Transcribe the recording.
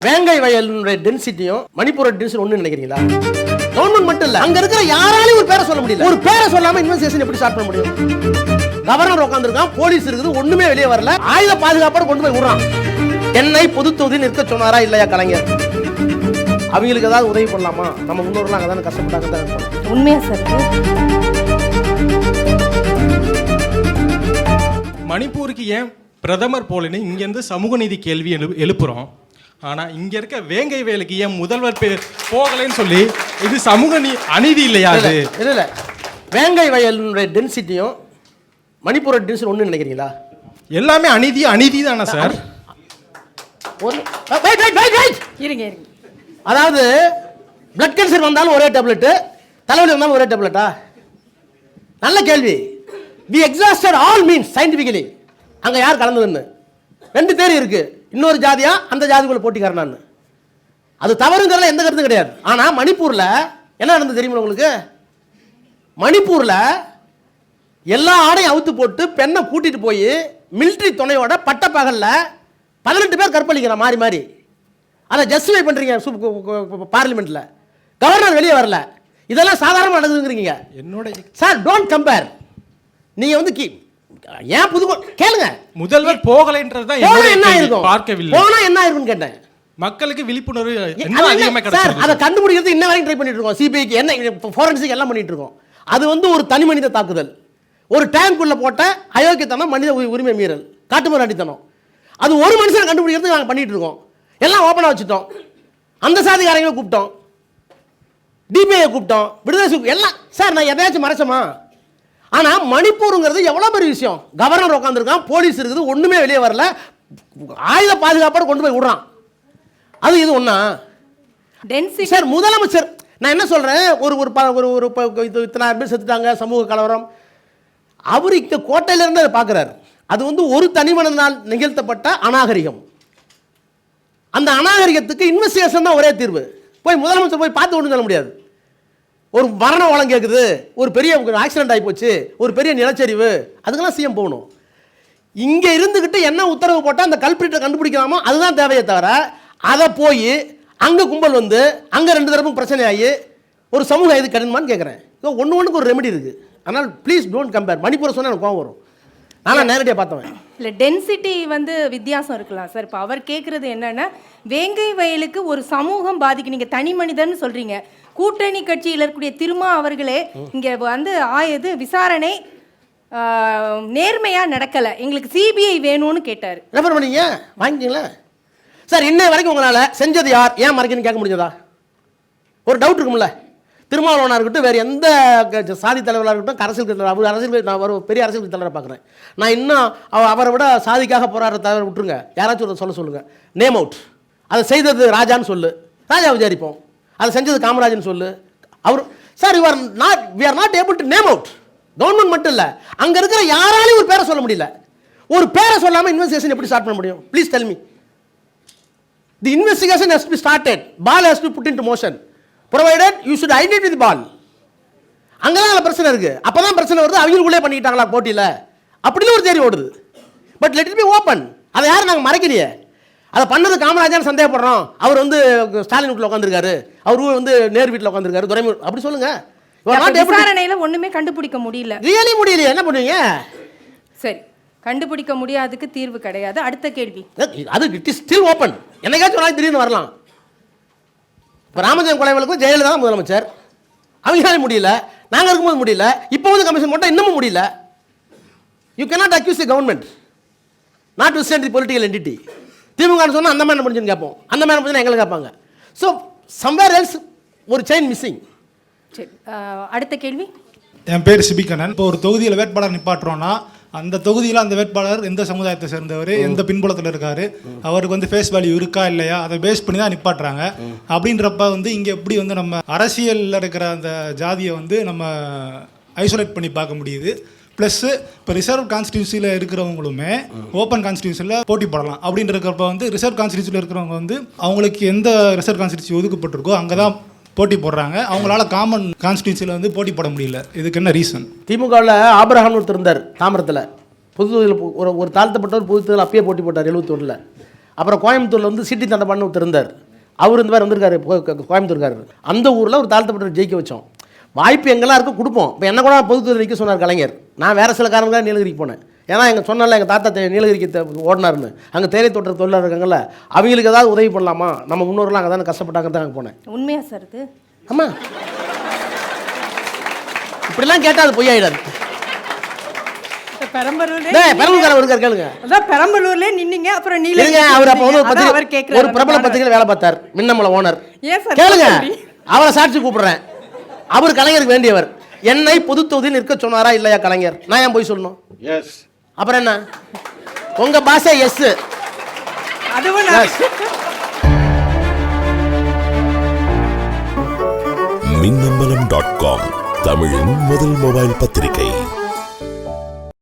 வேங்கை வயலுடைய டென்சிட்டியும் மணிப்பூரோட டென்சிட்டி ஒண்ணு நினைக்கிறீங்களா? கவர்மெண்ட் மட்டும் இல்ல, அங்க இருக்கிற யாராலையும் ஒரு பேரை சொல்ல முடியல. ஒரு பேரை சொல்லாம இன்வெஸ்டிகேஷன் எப்படி ஸ்டார்ட் பண்ண முடியும்? கவர்னர் உட்கார்ந்திருக்கான், போலீஸ் இருக்குது, ஒண்ணுமே வெளியே வரல, ஆயுத பாதுகாப்போட கொண்டு போய் விடுறான். என்னை பொது தொகுதியில் நிற்க சொன்னாரா இல்லையா கலைஞர்? அவங்களுக்கு ஏதாவது உதவி பண்ணலாமா? நம்ம முன்னோர்கள் அங்கதானே கஷ்டப்பட்டாங்க. உண்மையா சார்? மணிப்பூருக்கு ஏன் பிரதமர் போலன்னு இங்கேருந்து சமூக நீதி கேள்வி எழுப்புறோம். ஆனால் இங்கே இருக்க வேங்கை வேலுக்கு ஏன் முதல்வர் போகலைன்னு சொல்லி இது சமூக அநீதி இல்லையா? அது இல்லை, வேங்கை வயலுடைய டென்சிட்டியும் மணிப்பூரோட டென்சிட்டி ஒன்று நினைக்கிறீங்களா? எல்லாமே அநீதி தானே சார்? இருங்க. அதாவது பிளட் கேன்சர் வந்தாலும் ஒரே டேப்லெட்டு, தலைவலி வந்தாலும் ஒரே டேப்லெட்டா? நல்ல கேள்வி. We exhausted all means scientifically. அங்கே யார் கலந்ததுன்னு ரெண்டு தேரி இருக்கு. இன்னொரு ஜாதியா அந்த ஜாதிக்குள்ள போட்டிக்காரனான்னு. அது தவறுங்கிறதுல எந்த கருத்தும் கிடையாது. ஆனால் மணிப்பூரில் என்ன நடந்தது தெரியுமா உங்களுக்கு? மணிப்பூரில் எல்லா ஆடையும் அவுத்து போட்டு பெண்ணை கூட்டிட்டு போய் மிலிட்ரி துணையோட பட்டப்பகலில் 18 பேர் கற்பழிக்கிற மாறி மாறி. அதை ஜஸ்டிஃபை பண்ணுறீங்க பார்லிமெண்ட்டில். கவர்னர் வெளியே வரல. இதெல்லாம் சாதாரணமாக நடக்குதுங்கிறீங்க. என்னோட சார் டோன்ட் கம்பேர். நீங்கள் வந்து ஏன் புது கேளுங்க. முதல்வர் போகலைன்றது என்ன இருக்கும்? பார்க்கவில்லை. போனா என்ன இருக்குன்னு கேட்டேன். மக்களுக்கு விழிப்புணர்வு சார் அதை கண்டுபிடிக்கிறது இன்ன வரைக்கும் ட்ரை பண்ணிட்டு இருக்கோம். சிபிஐக்கு என்ன ஃபோரன்சிக் எல்லாம் பண்ணிட்டு இருக்கோம். அது வந்து ஒரு தனி மனித தாக்குதல், ஒரு டேங்க்குள்ள போட்ட அயோக்கியத்தனம், மனித உரிமை மீறல், காட்டுமிராண்டித்தனம். அது ஒரு மனுஷனை கண்டுபிடிக்கிறது நாங்கள் பண்ணிட்டு இருக்கோம். எல்லாம் ஓப்பனாக வச்சுட்டோம். அந்த சாதிகாரங்களை கூப்பிட்டோம், டிபிஐ கூப்பிட்டோம், விடுதலை எல்லாம். சார் நான் எதையாச்சும் மறைச்சோமா? ஆனால் மணிப்பூருங்கிறது எவ்வளோ பெரிய விஷயம். கவர்னர் உட்காந்துருக்கான், போலீஸ் இருக்குது, ஒன்றுமே வெளியே வரல, ஆயுத பாதுகாப்போடு கொண்டு போய் விடுறான். அது இது ஒன்றா? சார் முதலமைச்சர் நான் என்ன சொல்கிறேன், ஒரு ஒரு இத்தனை பேர் செத்துட்டாங்க, சமூக கலவரம். அவர் இங்கே கோட்டையிலேருந்து அதை பார்க்குறாரு. அது வந்து ஒரு தனிமனிதனால் நிகழ்த்தப்பட்ட அநாகரிகம். அந்த அநாகரிகத்துக்கு இன்வெஸ்டிகேஷன் தான் ஒரே தீர்வு. போய் முதலமைச்சர் போய் பார்த்து ஒன்றும் சொல்ல முடியாது. ஒரு மரண வளம் கேட்குது, ஒரு பெரிய ஆக்சிடென்ட் ஆகி போச்சு, ஒரு பெரிய நிலச்சரிவு, அதுக்கெல்லாம் சிஎம் போகணும். இங்கே இருந்துக்கிட்டு என்ன உத்தரவு போட்டால் அந்த கல்பிரிட்டை கண்டுபிடிக்கலாமோ அதுதான் தேவையே தவிர, அதை போய் அங்கே கும்பல் வந்து அங்கே ரெண்டு தரப்பும் பிரச்சனை ஆகி ஒரு சமூக இது கடினமான்னு கேட்குறேன். ஒன்றுக்கு ஒரு ரெமெடி இருக்குது. அதனால் ப்ளீஸ் டோன்ட் கம்பேர். மணிப்பூரை சொன்னால் எனக்கு கோவம் வரும். நான் நேரடியாக பார்த்தவன். இல்லை, டென்சிட்டி வந்து வித்தியாசம் இருக்கலாம் சார். இப்போ அவர் கேட்குறது என்னன்னா, வேங்கை வயலுக்கு ஒரு சமூகம் பாதிக்கு, நீங்கள் தனி மனிதன்னு சொல்கிறீங்க. கூட்டணி கட்சியில் இருக்கக்கூடிய திருமா அவர்களே இங்கே வந்து விசாரணை நேர்மையாக நடக்கலை, எங்களுக்கு சிபிஐ வேணும்னு கேட்டார். ரெஃபர் பண்ணீங்க, வாங்கிட்டீங்களா? சார் இன்னை வரைக்கும் உங்களால் செஞ்சது யார், ஏன் மறைக்கணும்னு கேட்க முடிஞ்சதா? ஒரு டவுட் இருக்கும்ல. திருமாவளவனாக இருக்கட்டும், வேறு எந்த சாதி தலைவராக இருக்கட்டும், அரசியல் தலைவர், அவர் அரசியல், நான் ஒரு பெரிய அரசியல் தலைவரை பார்க்குறேன். நான் இன்னும் அவரை விட சாதிக்காக போராடுற தலைவர் விட்டுருங்க, யாராச்சும் சொல்ல சொல்லுங்கள், நேம் அவுட். அதை செய்தது ராஜான்னு சொல்லு, ராஜா விசாரிப்போம். அதை செஞ்சது காமராஜன் சொல்லு. அவர் sir we are not able to name out. Government மட்டும் இல்லை, அங்கே இருக்கிற யாராலையும் ஒரு பேரை சொல்ல முடியல. ஒரு பேரை சொல்லாமல் இன்வெஸ்டிகேஷன் எப்படி ஸ்டார்ட் பண்ண முடியும்? Please tell me. The investigation has to be started, ball has to put into motion, provided you should identify the ball. அங்கதான் பிரச்சனை இருக்கு. அப்பதான் பிரச்சனை வருது, அவங்களுக்குள்ளே பண்ணிட்டாங்களா போட்டியில், அப்படின்னு ஒரு தேரி ஓடுது. But let it be open. அதை யாரும் நாங்கள் மறைக்கலையே. அதை பண்ணது காமராஜன் சந்தேகப்படுறோம். அவர் வந்து ஸ்டாலின் வீட்டில் உட்காந்துருக்காரு, அவர் வந்து நேரு வீட்டில் உட்காந்துருக்காரு, துரைமுரு அப்படி சொல்லுங்க. விசாரணையில ஒண்ணுமே கண்டுபிடிக்க முடியல. ரியலி முடியலையே, என்ன பண்ணுவீங்க? சரி, கண்டுபிடிக்க முடியாததுக்கு தீர்வு கிடையாது. அடுத்த கேள்வி, அது இட் இஸ் ஸ்டில் ஓப்பன். என்னைக்காச்சும் ஒரு நாள் திடீர்னு வரலாம். இப்போ ராமஜெயம் கொலைவலுக்கும் ஜெயலலிதா தான் முதலமைச்சர், அவங்களால முடியல, நாங்கள் இருக்கும்போது முடியல, இப்போ வந்து கமிஷன் போட்டால் இன்னமும் முடியல. You cannot accuse the government not to stand the political entity. திமுகன்னு சொன்னால் அந்த மாதிரி முடிஞ்சுன்னு கேட்போம், அந்த மாதிரி முடிஞ்சுன்னு எங்களை கேட்பாங்க. ஸோ சம்வேர் எல்ஸ் ஒரு செயின் மிஸ்ஸிங். சரி, அடுத்த கேள்வி. என் பேர் சிபிகண்ணன். இப்போ ஒரு தொகுதியில் வேட்பாளர் நிப்பாட்டுறோன்னா அந்த தொகுதியில் அந்த வேட்பாளர் எந்த சமுதாயத்தை சேர்ந்தவர், எந்த பின்புலத்தில் இருக்காரு, அவருக்கு வந்து ஃபேஸ் வேல்யூ இருக்கா இல்லையா, அதை பேஸ் பண்ணி தான் நிப்பாட்டுறாங்க. அப்படின்றப்ப வந்து இங்கே எப்படி வந்து நம்ம அரசியலில் இருக்கிற அந்த ஜாதியை வந்து நம்ம ஐசோலேட் பண்ணி பார்க்க முடியுது. ப்ளஸ்ஸு இப்போ ரிசர்வ் கான்ஸ்டியூன்சியில் இருக்கிறவங்களுமே ஓப்பன் கான்ஸ்டியூன்சியில் போட்டி போடலாம். அப்படின்றப்ப வந்து ரிசர்வ் கான்ஸ்டியூன்சியில் இருக்கிறவங்க வந்து அவங்களுக்கு எந்த ரிசர்வ் கான்ஸ்டியூன்சி ஒதுக்கப்பட்டிருக்கோ அங்கே தான் போட்டி போடுறாங்க. அவங்களால காமன் கான்ஸ்டியூன்சியில் வந்து போட்டி போட முடியல. இதுக்கு என்ன ரீசன்? திமுகவில் ஆபிரகாம்னு ஒருத்தர் இருந்தார் தாமரத்தில், புது தொகுதியில் ஒரு தாழ்த்தப்பட்டவர் புது தொகுதியில் அப்பயே போட்டி போட்டார் 71. அப்புறம் கோயம்புத்தூரில் வந்து சிட்டி தண்டபான்னு ஒருத்தர் இருந்தார். அவர் இந்த மாதிரி வந்திருக்காரு கோயம்புத்தூர்காரர். அந்த ஊரில் ஒரு தாழ்த்தப்பட்ட ஜெயிக்க வச்சோம். வாய்ப்பு எங்கெல்லாம் இருக்கும் கொடுப்போம். இப்போ என்ன கூட பொதுத்துறை நிற்க சொன்னார் கலைஞர். நான் வேறு சில காரணங்களாக நீலகிரிக்கு போனேன். ஏன்னா எங்கள் சொன்னால எங்கள் தாத்தா நீலகிரிக்கு ஓடினார்னு, அங்கே தேயிலை தோட்ட தொழிலாளர் இருக்காங்கல்ல, அவங்களுக்கு ஏதாவது உதவி பண்ணலாமா, நம்ம முன்னோர்கள்லாம் அங்கே தானே கஷ்டப்பட்டாங்க தான் அங்கே போனேன். உண்மையா சார் இது? ஆமாம், இப்படிலாம் கேட்டால் அது பொய்யாயிடாது. பெரம்பலூர்காரர் இருக்கார் கேளுங்க. பெரம்பலூர்ல நின்னீங்க, அப்புறம் அவர் அப்போ வந்து ஒரு பிரபல பத்திரிகையில் வேலை பார்த்தார், மின்னமல ஓனர். கேளுங்க, அவரை சாட்சி கூப்பிடுறேன். அவர் கலைஞருக்கு வேண்டியவர். என்னை பொது தொகுதியில் நிற்க சொன்னாரா இல்லையா கலைஞர்? நான் ஏன் போய் சொல்லணும்? அப்புறம் என்ன உங்க பாஷை? எஸ். மின்னம்பலம்.com தமிழின் முதல் மொபைல் பத்திரிகை.